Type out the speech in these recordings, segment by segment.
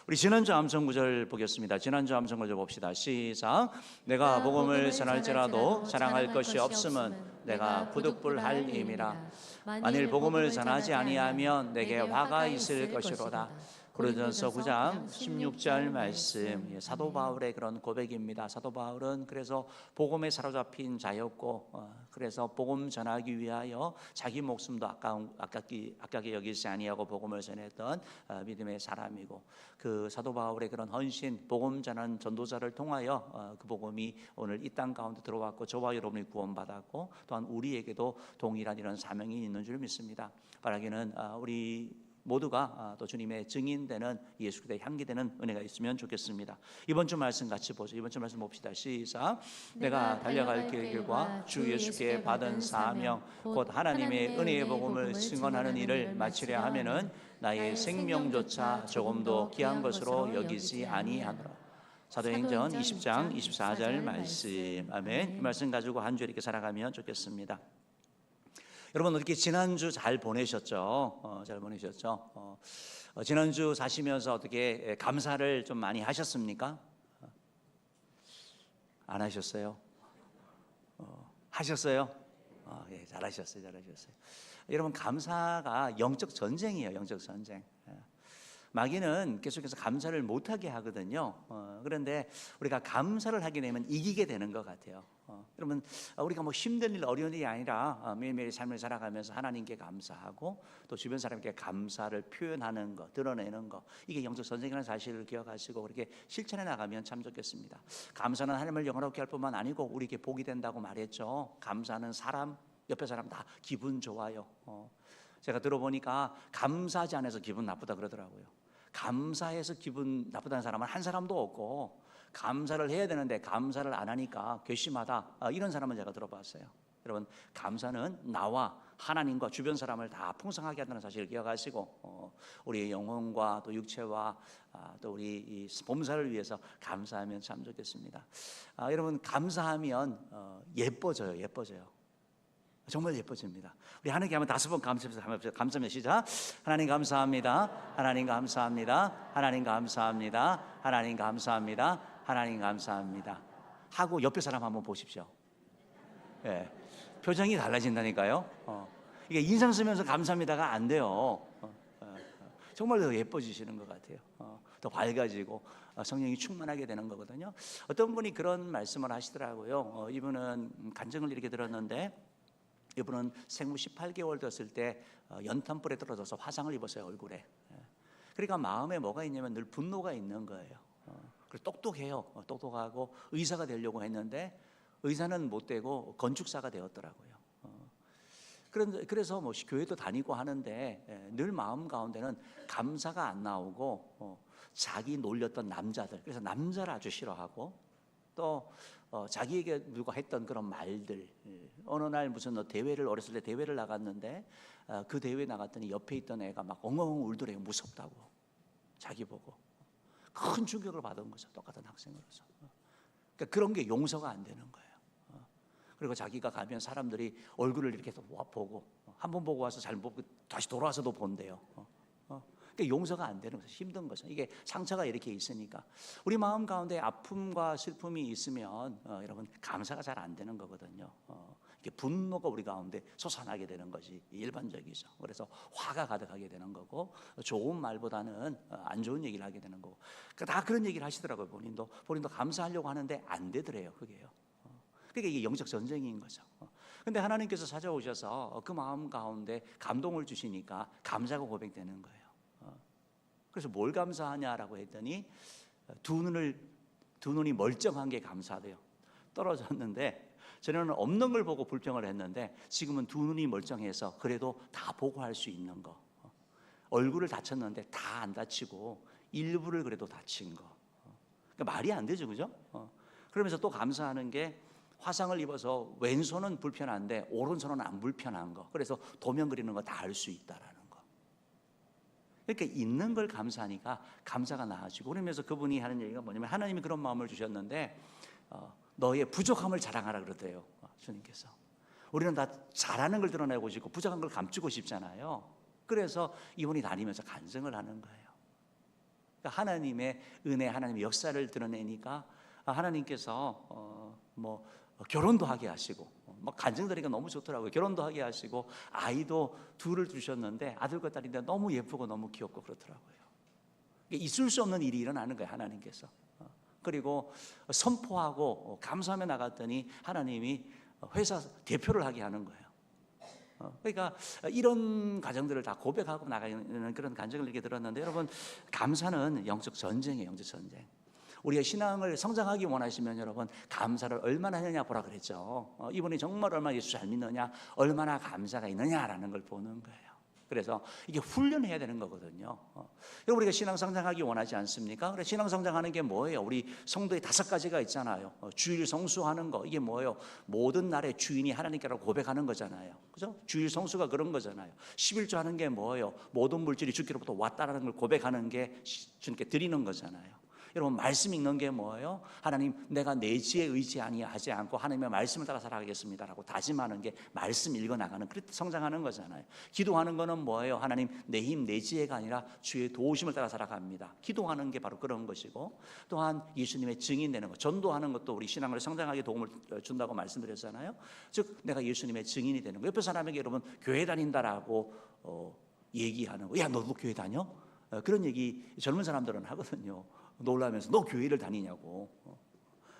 우리 지난주 암송 구절 보겠습니다. 지난주 암송 구절 봅시다. 시작. 내가 복음을 전할지라도 자랑할 것이 없음은 내가 부득불할 임이라. 만일 복음을 전하지 아니하면 내게 화가 있을 것이로다. 고린도전서 9장 16절 말씀, 사도 바울의 그런 고백입니다. 사도 바울은 그래서 복음에 사로잡힌 자였고, 그래서 복음 전하기 위하여 자기 목숨도 아깝게 여기지 아니하고 복음을 전했던 믿음의 사람이고, 그 사도 바울의 그런 헌신, 복음 전하는 전도자를 통하여 그 복음이 오늘 이 땅 가운데 들어왔고, 저와 여러분이 구원받았고, 또한 우리에게도 동일한 이런 사명이 있는 줄 믿습니다. 바라기는 우리 모두가 또 주님의 증인되는 예수 그리스도의 향기되는 은혜가 있으면 좋겠습니다. 이번 주 말씀 같이 보죠. 이번 주 말씀 봅시다. 시작. 내가 달려갈 길과 주 예수께 받은 사명 곧 하나님의 은혜의 복음을 증언하는 일을 마치려 하면은 나의 생명조차 조금도 귀한 것으로 여기지 아니하노라. 사도행전 20장 24절 말씀. 아멘. 이 말씀 가지고 한 주 이렇게 살아가면 좋겠습니다. 여러분 어떻게 지난주 잘 보내셨죠? 잘 보내셨죠? 지난주 사시면서 어떻게 감사를 좀 많이 하셨습니까? 안 하셨어요? 하셨어요? 예, 잘하셨어요. 여러분 감사가 영적 전쟁이에요. 영적 전쟁. 마귀는 계속해서 감사를 못하게 하거든요. 그런데 우리가 감사를 하게 되면 이기게 되는 것 같아요. 여러분 우리가 뭐 힘든 일 어려운 일이 아니라 매일매일 삶을 살아가면서 하나님께 감사하고 또 주변 사람에게 감사를 표현하는 것, 드러내는 것, 이게 영적 전쟁이라는 사실을 기억하시고 그렇게 실천해 나가면 참 좋겠습니다. 감사는 하나님을 영화롭게 할 뿐만 아니고 우리에게 복이 된다고 말했죠. 감사는 사람, 옆에 사람 다 기분 좋아요. 제가 들어보니까 감사하지 않아서 기분 나쁘다 그러더라고요. 감사해서 기분 나쁘다는 사람은 한 사람도 없고, 감사를 해야 되는데 감사를 안 하니까 괘씸하다, 이런 사람은 제가 들어봤어요. 여러분 감사는 나와 하나님과 주변 사람을 다 풍성하게 한다는 사실을 기억하시고 우리의 영혼과 또 육체와 또 우리 이 범사를 위해서 감사하면 참 좋겠습니다. 여러분 감사하면 예뻐져요. 정말 예뻐집니다. 우리 하나님께 한번 5번 감사합니다. 감사합니다. 시작. 하나님 감사합니다. 하나님 감사합니다. 하나님 감사합니다. 하나님 감사합니다. 하나님 감사합니다. 하고 옆에 사람 한번 보십시오. 예, 표정이 달라진다니까요. 이게 인상 쓰면서 감사합니다가 안 돼요. 정말 더 예뻐지시는 것 같아요. 더 밝아지고 성령이 충만하게 되는 거거든요. 어떤 분이 그런 말씀을 하시더라고요. 이분은 간증을 이렇게 들었는데, 이분은 생후 18개월 됐을 때 연탄불에 떨어져서 화상을 입었어요, 얼굴에. 그러니까 마음에 뭐가 있냐면 늘 분노가 있는 거예요. 그리고 똑똑해요. 똑똑하고 의사가 되려고 했는데 의사는 못 되고 건축사가 되었더라고요. 그래서 뭐 교회도 다니고 하는데 늘 마음 가운데는 감사가 안 나오고 자기 놀렸던 남자들, 그래서 남자를 아주 싫어하고 또 자기에게 누가 했던 그런 말들, 어느 날 무슨 대회를 어렸을 때 대회를 나갔는데 그 대회 나갔더니 옆에 있던 애가 막 엉엉 울더래요. 무섭다고. 자기 보고 큰 충격을 받은 거죠. 똑같은 학생으로서. 그러니까 그런 게 용서가 안 되는 거예요. 그리고 자기가 가면 사람들이 얼굴을 이렇게 보고 한 번 보고 와서 잘 보고 다시 돌아와서도 본대요. 그러니까 용서가 안 되는 거죠. 힘든 거죠. 이게 상처가 이렇게 있으니까 우리 마음 가운데 아픔과 슬픔이 있으면 여러분 감사가 잘 안 되는 거거든요. 이게 분노가 우리 가운데 솟아나게 되는 것이 일반적이죠. 그래서 화가 가득하게 되는 거고, 좋은 말보다는 안 좋은 얘기를 하게 되는 거고, 다 그런 얘기를 하시더라고요. 본인도 감사하려고 하는데 안 되더래요. 그게요. 그러니까 이게 영적 전쟁인 거죠. 근데 하나님께서 찾아오셔서 그 마음 가운데 감동을 주시니까 감사가 고백되는 거예요. 그래서 뭘 감사하냐라고 했더니 두 눈이 멀쩡한 게 감사돼요. 떨어졌는데 전에는 없는 걸 보고 불평을 했는데 지금은 두 눈이 멀쩡해서 그래도 다 보고 할 수 있는 거. 얼굴을 다쳤는데 다 안 다치고 일부를 그래도 다친 거. 그러니까 말이 안 되죠, 그죠? 그러면서 또 감사하는 게 화상을 입어서 왼손은 불편한데 오른손은 안 불편한 거. 그래서 도면 그리는 거 다 할 수 있다라는 거. 그러니까 있는 걸 감사하니까 감사가 나아지고, 그러면서 그분이 하는 얘기가 뭐냐면 하나님이 그런 마음을 주셨는데 너의 부족함을 자랑하라 그러대요. 주님께서. 우리는 다 잘하는 걸 드러내고 싶고 부족한 걸 감추고 싶잖아요. 그래서 이분이 다니면서 간증을 하는 거예요. 그러니까 하나님의 은혜, 하나님의 역사를 드러내니까 하나님께서 결혼도 하게 하시고, 간증들이니까 너무 좋더라고요. 결혼도 하게 하시고 아이도 둘을 두셨는데 아들과 딸인데 너무 예쁘고 너무 귀엽고 그렇더라고요. 있을 수 없는 일이 일어나는 거예요, 하나님께서. 그리고 선포하고 감사하며 나갔더니 하나님이 회사 대표를 하게 하는 거예요. 그러니까 이런 가정들을 다 고백하고 나가는 그런 간증을 이렇게 들었는데, 여러분, 감사는 영적 전쟁이에요. 영적 전쟁. 우리가 신앙을 성장하기 원하시면 여러분, 감사를 얼마나 하느냐 보라 그랬죠. 이분이 정말 얼마나 예수 잘 믿느냐, 얼마나 감사가 있느냐라는 걸 보는 거예요. 그래서 이게 훈련해야 되는 거거든요. 여러분, 우리가 신앙 성장하기 원하지 않습니까? 그래, 신앙 성장하는 게 뭐예요? 우리 성도에 5가지가 있잖아요. 주일 성수하는 거, 이게 뭐예요? 모든 날의 주인이 하나님께라고 고백하는 거잖아요. 그죠? 주일 성수가 그런 거잖아요. 11조 하는 게 뭐예요? 모든 물질이 주께로부터 왔다라는 걸 고백하는 게 주님께 드리는 거잖아요. 여러분, 말씀 읽는 게 뭐예요? 하나님, 내가 내 지혜에 의지하지 않고 하나님의 말씀을 따라 살아가겠습니다라고 다짐하는 게 말씀 읽어나가는, 그렇게 성장하는 거잖아요. 기도하는 거는 뭐예요? 하나님, 내 힘, 내 지혜가 아니라 주의 도우심을 따라 살아갑니다. 기도하는 게 바로 그런 것이고, 또한 예수님의 증인 되는 것, 전도하는 것도 우리 신앙을 성장하게 도움을 준다고 말씀드렸잖아요. 즉, 내가 예수님의 증인이 되는 거. 옆에 사람에게 여러분, 교회 다닌다라고 얘기하는 거. 야, 너도 교회 다녀? 그런 얘기 젊은 사람들은 하거든요. 놀라면서 너 교회를 다니냐고.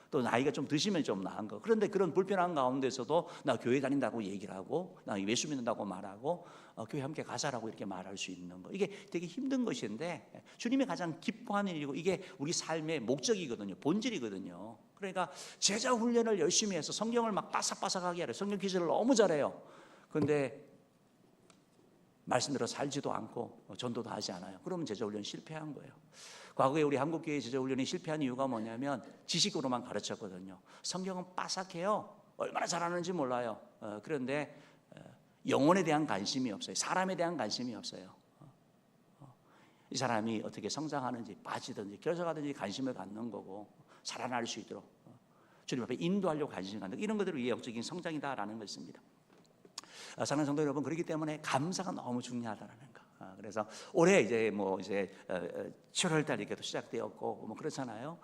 또 나이가 좀 드시면 좀 나은 거. 그런데 그런 불편한 가운데서도 나 교회 다닌다고 얘기를 하고, 나 예수 믿는다고 말하고, 교회 함께 가자라고 이렇게 말할 수 있는 거, 이게 되게 힘든 것인데 주님이 가장 기뻐하는 일이고, 이게 우리 삶의 목적이거든요. 본질이거든요. 그러니까 제자 훈련을 열심히 해서 성경을 막 바삭바삭하게 하래요. 성경 퀴즈를 너무 잘해요. 그런데 말씀대로 살지도 않고 전도도 하지 않아요. 그러면 제자 훈련 실패한 거예요. 과거에 우리 한국교회 제자훈련이 실패한 이유가 뭐냐면 지식으로만 가르쳤거든요. 성경은 빠삭해요. 얼마나 잘하는지 몰라요. 그런데 영혼에 대한 관심이 없어요. 사람에 대한 관심이 없어요. 이 사람이 어떻게 성장하는지, 빠지든지 결석하든지 관심을 갖는 거고, 살아날 수 있도록 주님 앞에 인도하려고 관심을 갖는, 이런 것들을 위해 영적인 성장이다라는 것입니다. 사랑하는 성도 여러분, 그렇기 때문에 감사가 너무 중요하다는 거. 그래서 올해 이제 7월 달 이렇게 또 시작되었고 그렇잖아요.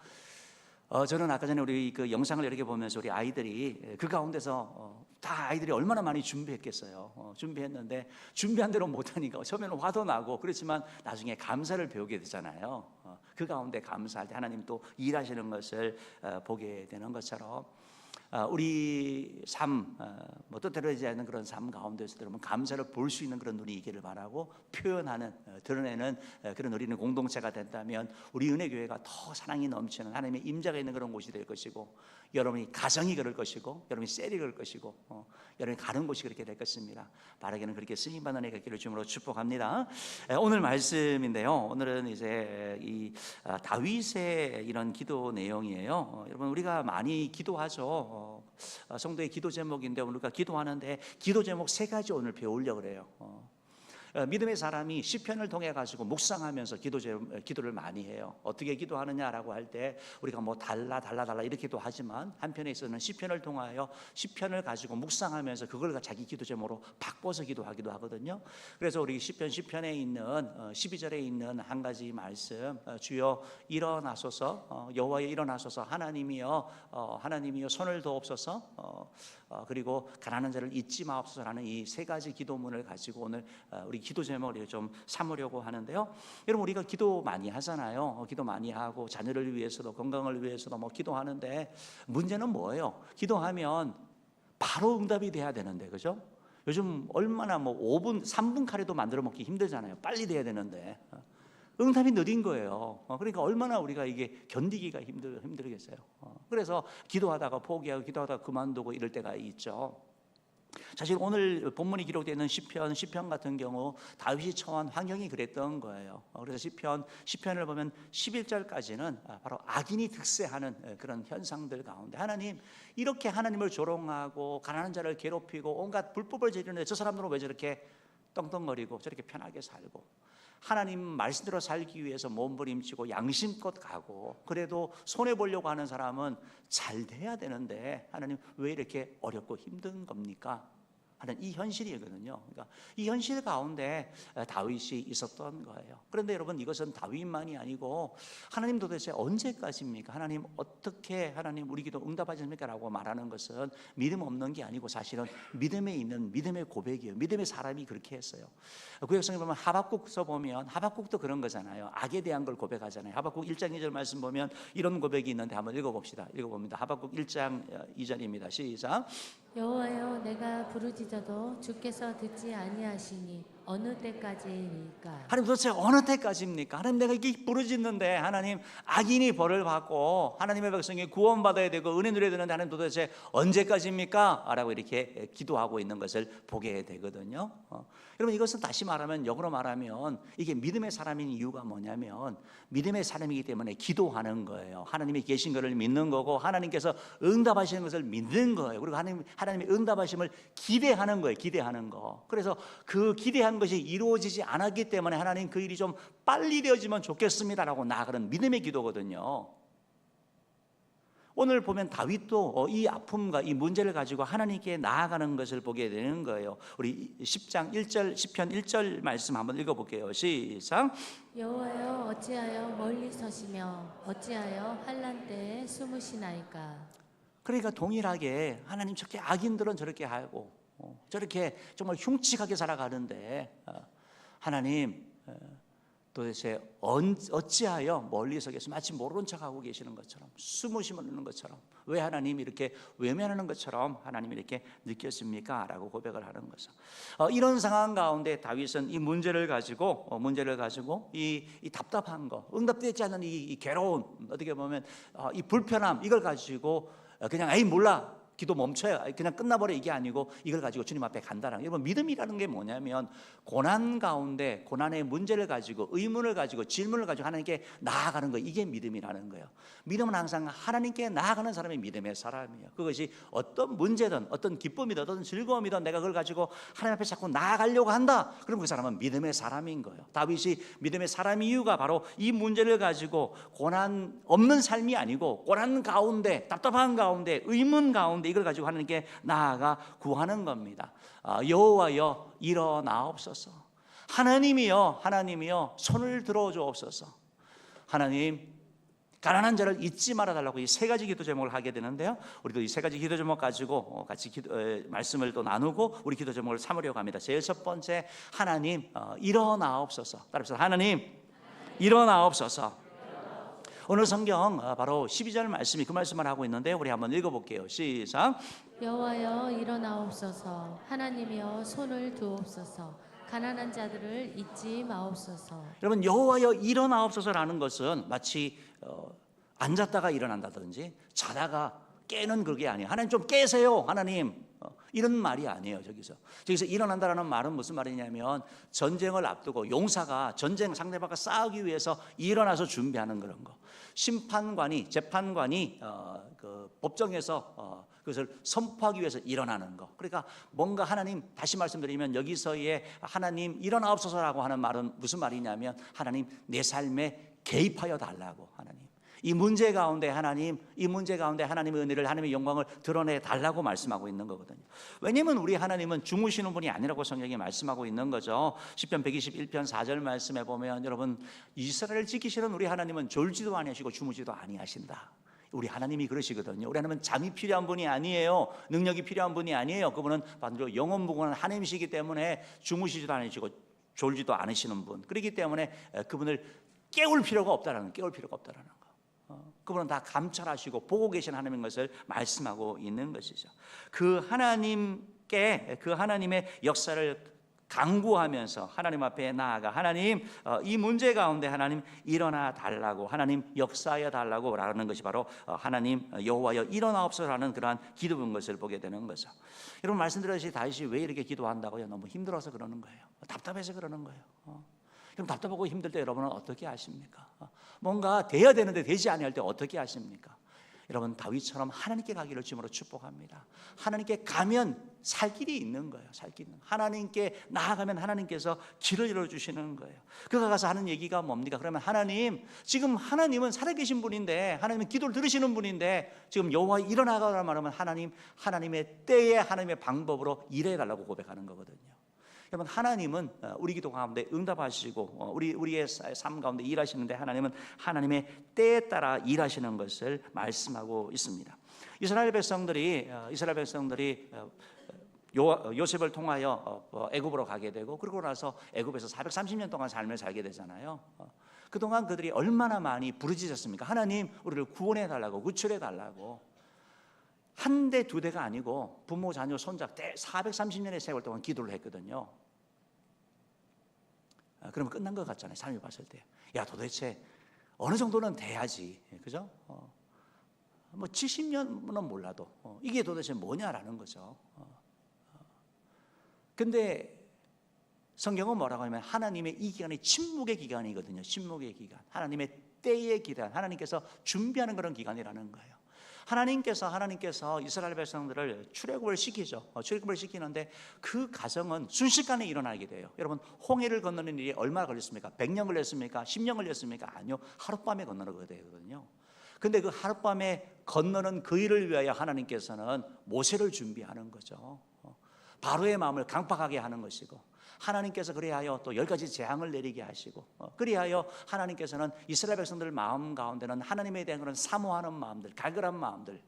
저는 아까 전에 우리 그 영상을 이렇게 보면서 우리 아이들이 그 가운데서 다 아이들이 얼마나 많이 준비했겠어요. 준비했는데 준비한 대로 못하니까 처음에는 화도 나고, 그렇지만 나중에 감사를 배우게 되잖아요. 그 가운데 감사할 때 하나님 또 일하시는 것을 보게 되는 것처럼, 우리 삶, 뜻대로되지 않는 그런 삶 가운데서 여러분 감사를 볼 수 있는 그런 눈이 있기를 바라고, 표현하는, 드러내는 그런 우리는 공동체가 된다면 우리 은혜교회가 더 사랑이 넘치는 하나님의 임재가 있는 그런 곳이 될 것이고, 여러분이 가정이 그럴 것이고, 여러분이 셀이 그럴 것이고, 여러분이 가는 곳이 그렇게 될 것입니다. 바라기는 그렇게 쓰임받는 은혜가 있기를 주님으로 축복합니다. 오늘 말씀인데요, 오늘은 이제 이 다윗의 이런 기도 내용이에요. 여러분, 우리가 많이 기도하죠. 성도의 기도 제목인데, 우리가 기도하는데 기도 제목 3가지 오늘 배우려고 그래요. 믿음의 사람이 시편을 통해 가지고 묵상하면서 기도를 많이 해요. 어떻게 기도하느냐라고 할 때 우리가 달라 이렇게도 하지만, 한편에서는 시편을 통하여 시편을 가지고 묵상하면서 그걸 자기 기도 제목으로 바꿔서 기도하기도 하거든요. 그래서 우리 시편에 있는 12절에 있는 한 가지 말씀, 주여 일어나소서, 여호와여 일어나소서, 하나님이여 손을 도옵소서, 그리고 가난한 자를 잊지 마옵소서라는 이 3가지 기도문을 가지고 오늘 우리 기도 제목을 좀 삼으려고 하는데요. 여러분, 우리가 기도 많이 하잖아요. 기도 많이 하고 자녀를 위해서도 건강을 위해서도 기도하는데, 문제는 뭐예요? 기도하면 바로 응답이 돼야 되는데, 그죠? 요즘 얼마나 5분, 3분 카레도 만들어 먹기 힘들잖아요. 빨리 돼야 되는데 응답이 느린 거예요. 그러니까 얼마나 우리가 이게 견디기가 힘들겠어요. 그래서 기도하다가 포기하고 기도하다가 그만두고 이럴 때가 있죠. 사실 오늘 본문이 기록되어 있는 시편 같은 경우 다윗이 처한 환경이 그랬던 거예요. 그래서 시편을 보면 11절까지는 바로 악인이 득세하는 그런 현상들 가운데, 하나님, 이렇게 하나님을 조롱하고 가난한 자를 괴롭히고 온갖 불법을 저지르는데 저 사람들은 왜 저렇게 떵떵거리고 저렇게 편하게 살고, 하나님 말씀대로 살기 위해서 몸부림치고 양심껏 가고, 그래도 손해보려고 하는 사람은 잘 돼야 되는데 하나님 왜 이렇게 어렵고 힘든 겁니까? 하는 이 현실이거든요. 그러니까 이 현실 가운데 다윗이 있었던 거예요. 그런데 여러분, 이것은 다윗만이 아니고 하나님 도대체 언제까지입니까? 하나님 어떻게 하나님 우리 기도 응답하십니까? 라고 말하는 것은 믿음 없는 게 아니고 사실은 믿음에 있는 믿음의 고백이에요. 믿음의 사람이 그렇게 했어요. 구약성에 보면 하박국서 보면 하박국도 그런 거잖아요. 악에 대한 걸 고백하잖아요. 하박국 1장 2절 말씀 보면 이런 고백이 있는데 한번 읽어봅시다. 읽어봅니다. 하박국 1장 2절입니다. 시작. 여호와여, 내가 부르짖어도 주께서 듣지 아니하시니 어느 때까지일까? 하나님 도대체 어느 때까지입니까? 하나님, 내가 이렇게 부르짖는데 하나님 악인이 벌을 받고 하나님의 백성이 구원받아야 되고 은혜 누려야 되는데 하나님 도대체 언제까지입니까? 라고 이렇게 기도하고 있는 것을 보게 되거든요. 여러분, 이것은 다시 말하면, 역으로 말하면 이게 믿음의 사람인 이유가 뭐냐면 믿음의 사람이기 때문에 기도하는 거예요. 하나님이 계신 것을 믿는 거고 하나님께서 응답하시는 것을 믿는 거예요. 그리고 하나님의 응답하심을 기대하는 거예요. 기대하는 거. 그래서 그 기대한 것이 이루어지지 않았기 때문에 하나님, 그 일이 좀 빨리 되어지면 좋겠습니다라고 나아가는 믿음의 기도거든요. 오늘 보면 다윗도 이 아픔과 이 문제를 가지고 하나님께 나아가는 것을 보게 되는 거예요. 우리 10장 1절, 시편 1절 말씀 한번 읽어볼게요. 시작. 여호와여, 어찌하여 멀리 서시며 어찌하여 환난 때에 숨으시나이까? 그러니까 동일하게 하나님, 저렇게 악인들은 저렇게 하고 저렇게 정말 흉측하게 살아가는데 하나님 도대체 어찌하여 멀리 서겠어? 마치 모르는 척하고 계시는 것처럼, 숨으시는 것처럼, 왜 하나님이 이렇게 외면하는 것처럼 하나님이 이렇게 느꼈습니까? 라고 고백을 하는 거죠. 이런 상황 가운데 다윗은 이 문제를 가지고 이 답답한 거, 응답되지 않는 이 괴로운, 어떻게 보면 이 불편함, 이걸 가지고 그냥 에이 몰라, 기도 멈춰요, 그냥 끝나버려, 이게 아니고 이걸 가지고 주님 앞에 간다는. 여러분, 믿음이라는 게 뭐냐면 고난 가운데 고난의 문제를 가지고, 의문을 가지고, 질문을 가지고 하나님께 나아가는 거, 이게 믿음이라는 거예요. 믿음은 항상 하나님께 나아가는 사람이 믿음의 사람이에요. 그것이 어떤 문제든 어떤 기쁨이든 어떤 즐거움이든 내가 그걸 가지고 하나님 앞에 자꾸 나아가려고 한다, 그럼 그 사람은 믿음의 사람인 거예요. 다윗이 믿음의 사람의 이유가 바로 이 문제를 가지고 고난 없는 삶이 아니고 고난 가운데, 답답한 가운데, 의문 가운데 이걸 가지고 하나님께 나아가 구하는 겁니다. 여호와여, 일어나옵소서. 하나님이여 손을 들어주옵소서. 하나님, 가난한 자를 잊지 말아달라고 이 세 가지 기도 제목을 하게 되는데요, 우리도 이 세 가지 기도 제목 가지고 같이 말씀을 또 나누고 우리 기도 제목을 삼으려고 합니다. 제일 첫 번째, 하나님 일어나옵소서. 따라합시다. 하나님 일어나옵소서. 오늘 성경 바로 12절 말씀이 그 말씀을 하고 있는데 우리 한번 읽어볼게요. 시작. 여호와여, 일어나옵소서. 하나님이여, 손을 두옵소서. 가난한 자들을 잊지 마옵소서. 여러분, 여호와여 일어나옵소서라는 것은 마치 앉았다가 일어난다든지 자다가 깨는 그게 아니에요. 하나님 좀 깨세요, 하나님, 이런 말이 아니에요. 저기서 일어난다라는 말은 무슨 말이냐면 전쟁을 앞두고 용사가 전쟁 상대방과 싸우기 위해서 일어나서 준비하는 그런 거. 재판관이 그 법정에서 그것을 선포하기 위해서 일어나는 거. 그러니까 뭔가 하나님, 다시 말씀드리면 여기서의 하나님 일어나옵소서라고 하는 말은 무슨 말이냐면 하나님, 내 삶에 개입하여 달라고. 하나님, 이 문제 가운데 하나님의 은혜를, 하나님의 영광을 드러내 달라고 말씀하고 있는 거거든요. 왜냐하면 우리 하나님은 주무시는 분이 아니라고 성경이 말씀하고 있는 거죠. 시편 121편 4절 말씀에 보면, 여러분, 이스라엘을 지키시는 우리 하나님은 졸지도 아니하시고 주무지도 아니하신다. 우리 하나님이 그러시거든요. 우리 하나님은 잠이 필요한 분이 아니에요. 능력이 필요한 분이 아니에요. 그분은 반대로 영원무궁한 하나님이시기 때문에 주무시지도 않으시고 졸지도 않으시는 분. 그렇기 때문에 그분을 깨울 필요가 없다라는 거. 그분은 다 감찰하시고 보고 계신 하나님인 것을 말씀하고 있는 것이죠. 그 하나님의 역사를 강구하면서 하나님 앞에 나아가, 하나님, 이 문제 가운데 하나님 일어나 달라고, 하나님 역사하여 달라고 라는 것이 바로 하나님 여호와여 일어나옵소서라는 그러한 기도인 것을 보게 되는 거죠. 여러분, 말씀드렸듯이 다윗이 왜 이렇게 기도한다고요? 너무 힘들어서 그러는 거예요. 답답해서 그러는 거예요. 그럼 답답하고 힘들 때 여러분은 어떻게 하십니까? 뭔가 돼야 되는데 되지 아니할 때 어떻게 하십니까? 여러분, 다윗처럼 하나님께 가기를 주님으로 축복합니다. 하나님께 가면 살 길이 있는 거예요. 살 길이. 하나님께 나아가면 하나님께서 길을 열어주시는 거예요. 그가 가서 하는 얘기가 뭡니까? 그러면 하나님, 지금 하나님은 살아계신 분인데, 하나님은 기도를 들으시는 분인데, 지금 여호와 일어나가라 말하면 하나님의 때에 하나님의 방법으로 일해달라고 고백하는 거거든요. 여러분, 하나님은 우리 기도 가운데 응답하시고 우리의 삶 가운데 일하시는데, 하나님은 하나님의 때에 따라 일하시는 것을 말씀하고 있습니다. 이스라엘 백성들이 요셉을 통하여 애굽으로 가게 되고, 그러고 나서 애굽에서 430년 동안 삶을 살게 되잖아요. 그동안 그들이 얼마나 많이 부르짖었습니까? 하나님, 우리를 구원해 달라고, 구출해 달라고. 한 대 두 대가 아니고 부모 자녀 손자 때 430년의 세월 동안 기도를 했거든요. 그러면 끝난 것 같잖아요. 삶이 봤을 때. 야, 도대체 어느 정도는 돼야지, 그죠? 뭐 70년은 몰라도 이게 도대체 뭐냐라는 거죠. 근데 성경은 뭐라고 하면 하나님의 이 기간이 침묵의 기간이거든요. 침묵의 기간, 하나님의 때의 기간, 하나님께서 준비하는 그런 기간이라는 거예요. 하나님께서 이스라엘 백성들을 출애굽을 시키죠. 출애굽을 시키는데 그 과정은 순식간에 일어나게 돼요. 여러분, 홍해를 건너는 일이 얼마나 걸렸습니까? 100년 걸렸습니까? 10년 걸렸습니까? 아니요, 하룻밤에 건너는 거거든요. 근데 그 하룻밤에 건너는 그 일을 위하여 하나님께서는 모세를 준비하는 거죠. 바로의 마음을 강팍하게 하는 것이고, 하나님께서 그리하여 또 10가지 재앙을 내리게 하시고, 그리하여 하나님께서는 이스라엘 백성들 마음 가운데는 하나님에 대한 그런 사모하는 마음들, 갈급한 마음들,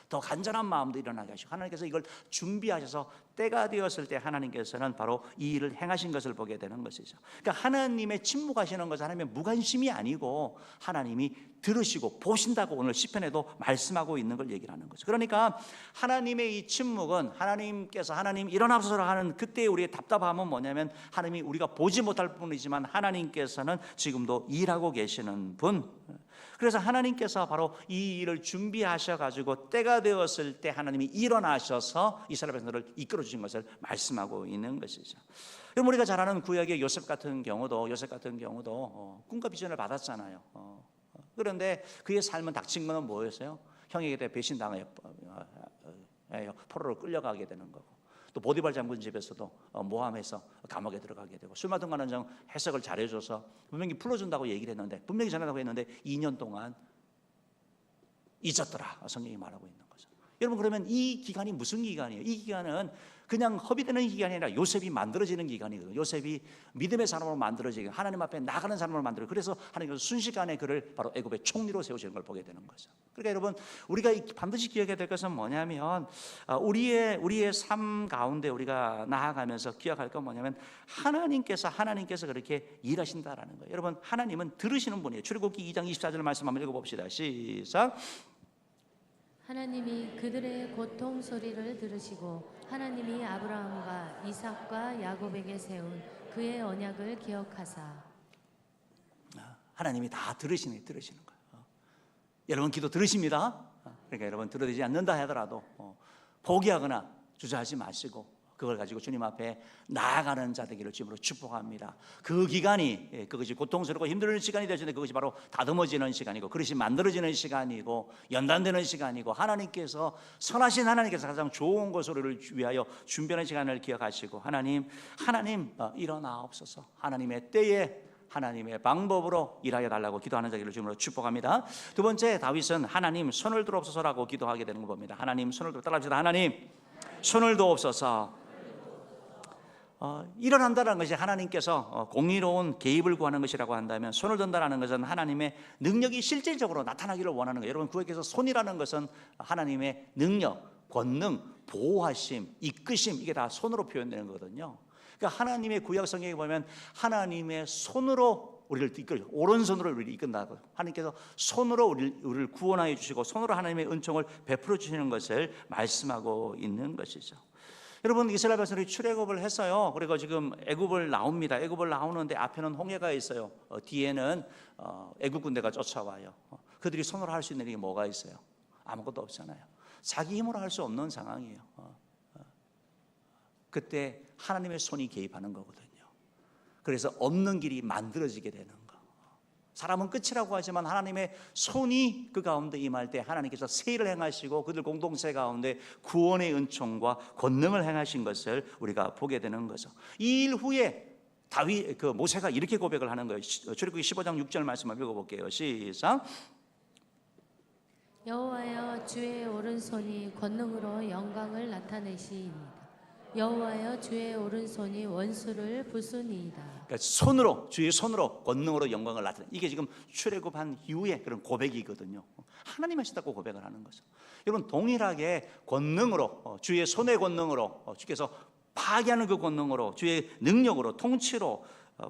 더 간절한 마음도 일어나게 하시고, 하나님께서 이걸 준비하셔서 때가 되었을 때 하나님께서는 바로 이 일을 행하신 것을 보게 되는 것이죠. 그러니까 하나님의 침묵하시는 것은 하나님의 무관심이 아니고 하나님이 들으시고 보신다고 오늘 시편에도 말씀하고 있는 걸 얘기를 하는 거죠. 그러니까 하나님의 이 침묵은 하나님께서 하나님 일어나소서 하는 그때의 우리의 답답함은 뭐냐면, 하나님이 우리가 보지 못할 뿐이지만 하나님께서는 지금도 일하고 계시는 분. 그래서 하나님께서 바로 이 일을 준비하셔가지고 때가 되었을 때 하나님이 일어나셔서 이스라엘 백성들을 이끌어 주신 것을 말씀하고 있는 것이죠. 그럼 우리가 잘 아는 구약의 요셉 같은 경우도 꿈과 비전을 받았잖아요. 그런데 그의 삶은 닥친 것은 뭐였어요? 형에게 대해 배신당하여 포로로 끌려가게 되는 거고, 또 보디발 장군 집에서도 모함해서 감옥에 들어가게 되고, 술 마든 관원장 해석을 잘해줘서 분명히 풀어준다고 얘기를 했는데, 분명히 전하다고 했는데 2년 동안 잊었더라, 성경이 말하고 있는 거죠. 여러분, 그러면 이 기간이 무슨 기간이에요? 이 기간은 그냥 허비되는 기간이 아니라 요셉이 만들어지는 기간이거든요. 요셉이 믿음의 사람으로 만들어지고 하나님 앞에 나가는 사람으로 만들어요. 그래서 하나님께서 순식간에 그를 바로 애굽의 총리로 세우시는 걸 보게 되는 거죠. 그러니까 여러분, 우리가 반드시 기억해야 될 것은 뭐냐면, 우리의 삶 가운데 우리가 나아가면서 기억할 건 뭐냐면, 하나님께서 그렇게 일하신다라는 거예요. 여러분, 하나님은 들으시는 분이에요. 출애굽기 2장 24절 말씀 한번 읽어봅시다. 시작. 하나님이 그들의 고통 소리를 들으시고 하나님이 아브라함과 이삭과 야곱에게 세운 그의 언약을 기억하사. 하나님이 다 들으시는 거예요. 여러분 기도 들으십니다. 그러니까 여러분 들어지지 않는다 하더라도 포기하거나 주저하지 마시고 그걸 가지고 주님 앞에 나아가는 자 되기를 주님으로 축복합니다. 그 기간이, 그것이 고통스럽고 힘든 시간이 될 텐데, 그것이 바로 다듬어지는 시간이고 그것이 만들어지는 시간이고 연단되는 시간이고, 하나님께서 선하신 하나님께서 가장 좋은 것을 위하여 준비하는 시간을 기억하시고, 하나님 일어나옵소서. 하나님의 때에 하나님의 방법으로 일하여 달라고 기도하는 자기를 주님으로 축복합니다. 두 번째, 다윗은 하나님 손을 들어옵소서라고 기도하게 되는 거 봅니다. 하나님 손을 들어, 따라합시다. 하나님 손을 들어옵소서. 일어난다는 것이 하나님께서 공의로운 개입을 구하는 것이라고 한다면, 손을 든다는 것은 하나님의 능력이 실질적으로 나타나기를 원하는 거예요. 여러분, 구약에서 손이라는 것은 하나님의 능력, 권능, 보호하심, 이끄심, 이게 다 손으로 표현되는 거거든요. 그러니까 하나님의 구약 성경에 보면 하나님의 손으로 우리를 이끌고, 오른손으로 우리를 이끈다고, 하나님께서 손으로 우리를 구원하여 주시고 손으로 하나님의 은총을 베풀어 주시는 것을 말씀하고 있는 것이죠. 여러분, 이스라엘 백성들이 출애굽을 했어요. 그리고 지금 애굽을 나옵니다. 애굽을 나오는데 앞에는 홍해가 있어요. 뒤에는 애굽 군대가 쫓아와요. 그들이 손으로 할 수 있는 게 뭐가 있어요? 아무것도 없잖아요. 자기 힘으로 할 수 없는 상황이에요. 그때 하나님의 손이 개입하는 거거든요. 그래서 없는 길이 만들어지게 되는 거. 사람은 끝이라고 하지만 하나님의 손이 그 가운데 임할 때 하나님께서 세일을 행하시고 그들 공동체 가운데 구원의 은총과 권능을 행하신 것을 우리가 보게 되는 거죠. 이 일 후에 모세가 이렇게 고백을 하는 거예요. 출애굽기 15장 6절 말씀 한번 읽어볼게요. 시작. 여호와여 주의 오른손이 권능으로 영광을 나타내시이니다. 여호와여 주의 오른손이 원수를 부수니이다. 그러니까 주의 손으로 권능으로 영광을 나타내. 이게 지금 출애굽한 이후에 그런 고백이거든요. 하나님 하신다고 고백을 하는 거죠. 여러분 동일하게 권능으로 주의 손의 권능으로 주께서 파괴하는 그 권능으로 주의 능력으로 통치로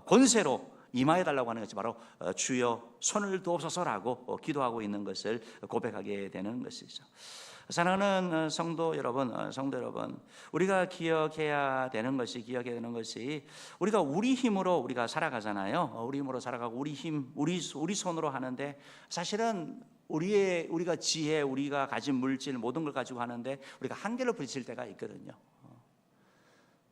권세로 임하여 달라고 하는 것이 바로 주여 손을 두옵소서라고 기도하고 있는 것을 고백하게 되는 것이죠. 사랑하는 성도 여러분, 우리가 기억해야 되는 것이 우리가 우리 힘으로 우리가 살아가잖아요. 우리 힘으로 살아가고 우리 손으로 하는데 사실은 우리가 지혜, 우리가 가진 물질 모든 걸 가지고 하는데 우리가 한계를 부딪힐 때가 있거든요.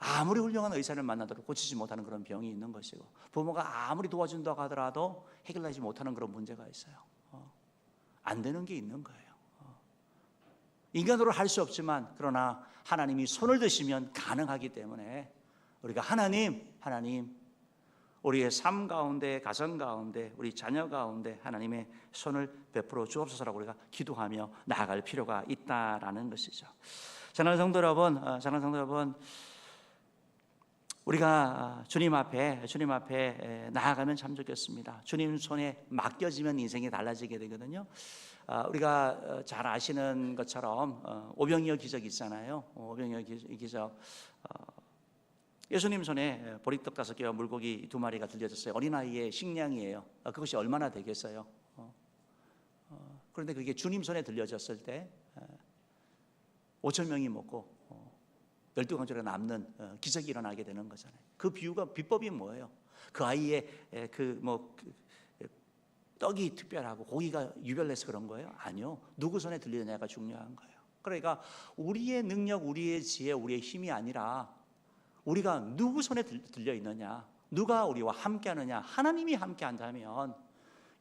아무리 훌륭한 의사를 만나도 고치지 못하는 그런 병이 있는 것이고 부모가 아무리 도와준다고 하더라도 해결하지 못하는 그런 문제가 있어요. 안 되는 게 있는 거예요. 인간으로 할 수 없지만 그러나 하나님이 손을 드시면 가능하기 때문에 우리가 하나님 우리의 삶 가운데 가정 가운데 우리 자녀 가운데 하나님의 손을 베풀어 주옵소서라고 우리가 기도하며 나아갈 필요가 있다라는 것이죠. 사랑하는 성도 여러분, 우리가 주님 앞에 나아가면 참 좋겠습니다. 주님 손에 맡겨지면 인생이 달라지게 되거든요. 우리가 잘 아시는 것처럼 오병이어 기적 있잖아요. 오병이어 기적. 예수님 손에 보리떡 5개와 물고기 2마리가 들려졌어요. 어린아이의 식량이에요. 그것이 얼마나 되겠어요? 그런데 그게 주님 손에 들려졌을 때 5천 명이 먹고 12강조에 남는 기적이 일어나게 되는 거잖아요. 그 비법이 뭐예요? 그 아이의 떡이 특별하고 고기가 유별해서 그런 거예요? 아니요. 누구 손에 들리느냐가 중요한 거예요. 그러니까 우리의 능력, 우리의 지혜, 우리의 힘이 아니라 우리가 누구 손에 들려 있느냐, 누가 우리와 함께하느냐. 하나님이 함께한다면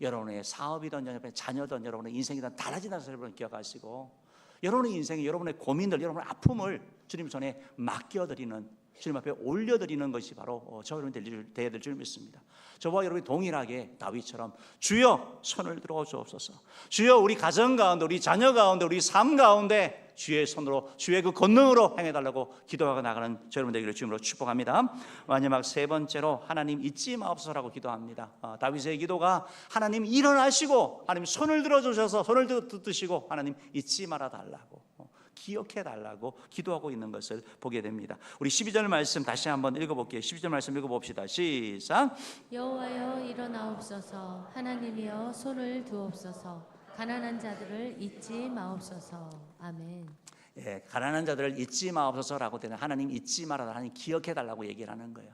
여러분의 사업이든 여러분의 자녀든 여러분의 인생이든 달라진다는 것을 여러분 기억하시고 여러분의 인생에 여러분의 고민들, 여러분의 아픔을 주님 손에 맡겨드리는, 주님 앞에 올려드리는 것이 바로 저 여러분이 되어야 될 줄 믿습니다. 저와 여러분이 동일하게 다윗처럼 주여 손을 들어 주옵소서. 주여 우리 가정 가운데, 우리 자녀 가운데, 우리 삶 가운데 주의 손으로, 주의 그 권능으로 행해달라고 기도하고 나가는 저 여러분 되기를 주님으로 축복합니다. 마지막 3번째로 하나님 잊지 마옵소서라고 기도합니다. 다윗의 기도가 하나님 일어나시고 하나님 손을 들어주셔서 손을 드시고 하나님 잊지 말아달라고, 기억해 달라고 기도하고 있는 것을 보게 됩니다. 우리 12절 말씀 다시 한번 읽어볼게요. 12절 말씀 읽어봅시다. 시작. 여호와여 일어나옵소서. 하나님이여 손을 두옵소서. 가난한 자들을 잊지 마옵소서. 아멘. 예, 가난한 자들을 잊지 마옵소서라고 되는 하나님 잊지 말아라, 하나님 기억해 달라고 얘기를 하는 거예요.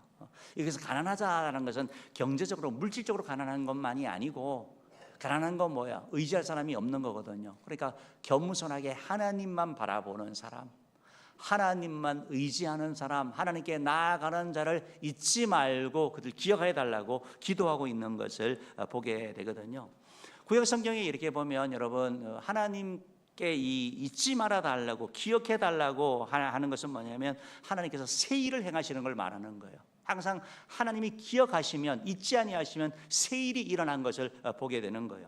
여기서 가난하자라는 것은 경제적으로 물질적으로 가난한 것만이 아니고 가난한 건 뭐야? 의지할 사람이 없는 거거든요. 그러니까 겸손하게 하나님만 바라보는 사람, 하나님만 의지하는 사람, 하나님께 나아가는 자를 잊지 말고 그들 기억해 달라고 기도하고 있는 것을 보게 되거든요. 구약 성경에 이렇게 보면 여러분 하나님께 이 잊지 말아 달라고 기억해 달라고 하는 것은 뭐냐면 하나님께서 새 일을 행하시는 걸 말하는 거예요. 항상 하나님이 기억하시면, 잊지 아니하시면 새 일이 일어난 것을 보게 되는 거예요.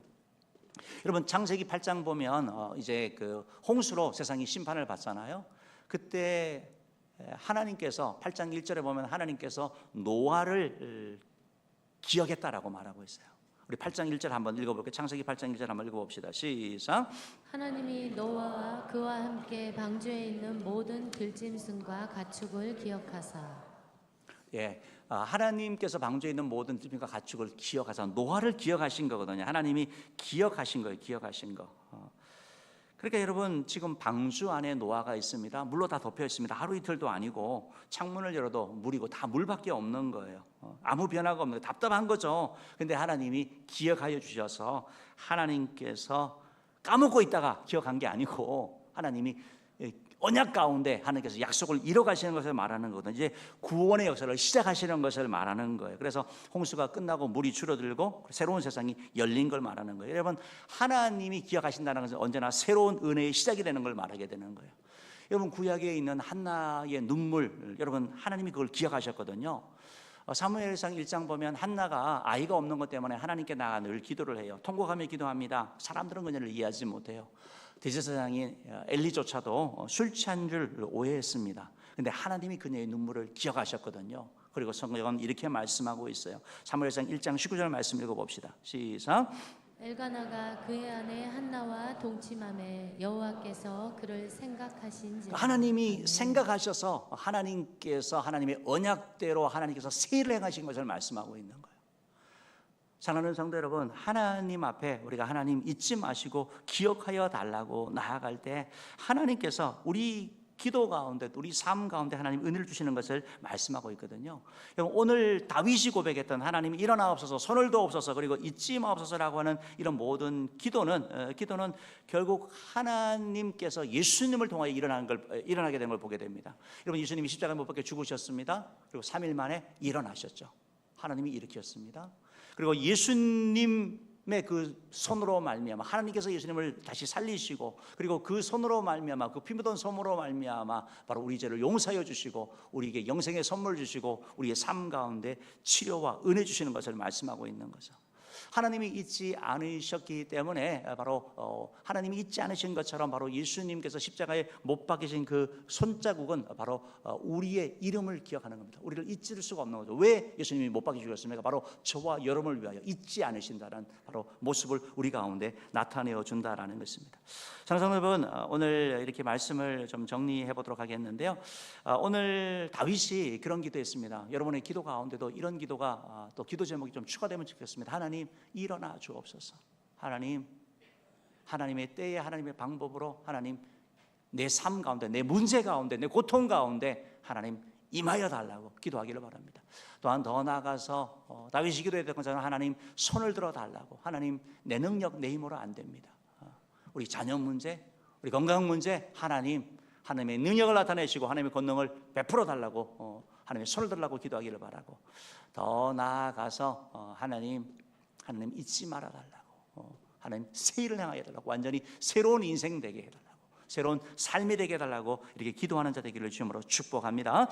여러분 창세기 8장 보면 이제 그 홍수로 세상이 심판을 받잖아요. 그때 하나님께서 8장 1절에 보면 하나님께서 노아를 기억했다라고 말하고 있어요. 우리 8장 1절 한번 읽어볼게요. 창세기 8장 1절 한번 읽어봅시다. 시작. 하나님이 노아와 그와 함께 방주에 있는 모든 들짐승과 가축을 기억하사. 예, 하나님께서 방주에 있는 모든 들짐승과 가축을 기억하사 노아를 기억하신 거거든요. 하나님이 기억하신 거예요. 기억하신 거. 그러니까 여러분 지금 방주 안에 노아가 있습니다. 물로 다 덮여 있습니다. 하루 이틀도 아니고 창문을 열어도 물이고 다 물밖에 없는 거예요. 아무 변화가 없는 거예요. 답답한 거죠. 근데 하나님이 기억하여 주셔서 하나님께서 까먹고 있다가 기억한 게 아니고 하나님이 언약 가운데 하나님께서 약속을 이뤄가시는 것을 말하는 거거든요. 이제 구원의 역사를 시작하시는 것을 말하는 거예요. 그래서 홍수가 끝나고 물이 줄어들고 새로운 세상이 열린 걸 말하는 거예요. 여러분, 하나님이 기억하신다는 것은 언제나 새로운 은혜의 시작이 되는 걸 말하게 되는 거예요. 여러분, 구약에 있는 한나의 눈물, 여러분 하나님이 그걸 기억하셨거든요. 사무엘상 1장 보면 한나가 아이가 없는 것 때문에 하나님께 나가 늘 기도를 해요. 통곡하며 기도합니다. 사람들은 그녀를 이해하지 못해요. 대제사장인 엘리조차도 술 취한 줄 오해했습니다. 근데 하나님이 그녀의 눈물을 기억하셨거든요. 그리고 성경은 이렇게 말씀하고 있어요. 사무엘상 1장 19절 말씀 읽어봅시다. 시작. 엘가나가 그의 아내 한나와 동침함에 여호와께서 그를 생각하신지라. 하나님이 생각하셔서 하나님께서 하나님의 언약대로 하나님께서 세일을 행하신 것을 말씀하고 있는 거예요. 사랑하는 성도 여러분, 하나님 앞에 우리가 하나님 잊지 마시고 기억하여 달라고 나아갈 때 하나님께서 우리 기도 가운데, 우리 삶 가운데 하나님 은혜를 주시는 것을 말씀하고 있거든요. 오늘 다윗이 고백했던 하나님 일어나옵소서, 손을 들어옵소서, 그리고 잊지 마옵소서라고 하는 이런 모든 기도는 결국 하나님께서 예수님을 통하여 일어나게 된 걸 보게 됩니다. 여러분, 예수님이 십자가에 못 박혀 죽으셨습니다. 그리고 3일 만에 일어나셨죠. 하나님이 일으켰습니다. 그리고 예수님의 그 손으로 말미암아 하나님께서 예수님을 다시 살리시고, 그리고 그 손으로 말미암아, 그 피 묻은 손으로 말미암아 바로 우리 죄를 용서하여 주시고 우리에게 영생의 선물 주시고 우리의 삶 가운데 치료와 은혜 주시는 것을 말씀하고 있는 거죠. 하나님이 잊지 않으셨기 때문에 바로 하나님이 잊지 않으신 것처럼 바로 예수님께서 십자가에 못 박히신 그 손자국은 바로 우리의 이름을 기억하는 겁니다. 우리를 잊을 수가 없는 거죠. 왜 예수님이 못 박히셨습니까? 바로 저와 여러분을 위하여 잊지 않으신다는 바로 모습을 우리 가운데 나타내어 준다라는 것입니다. 사랑하는 여러분, 오늘 이렇게 말씀을 좀 정리해 보도록 하겠는데요. 오늘 다윗이 그런 기도했습니다. 여러분의 기도 가운데도 이런 기도가 또 기도 제목이 좀 추가되면 좋겠습니다. 하나님 일어나 주옵소서. 하나님의 때에 하나님의 방법으로 하나님 내 삶 가운데, 내 문제 가운데, 내 고통 가운데 하나님 임하여 달라고 기도하기를 바랍니다. 또한 더 나아가서 다윗이 기도했던 것처럼 하나님 손을 들어 달라고. 하나님 내 능력 내 힘으로 안 됩니다. 우리 자녀 문제, 우리 건강 문제 하나님의 능력을 나타내시고 하나님의 권능을 베풀어 달라고 하나님의 손을 들라고 기도하기를 바라고, 더 나아가서 하나님 잊지 말아 달라고, 하나님 새 일을 행하게 해달라고, 완전히 새로운 인생 되게 해달라고, 새로운 삶이 되게 해달라고 이렇게 기도하는 자 되기를 주님으로 축복합니다.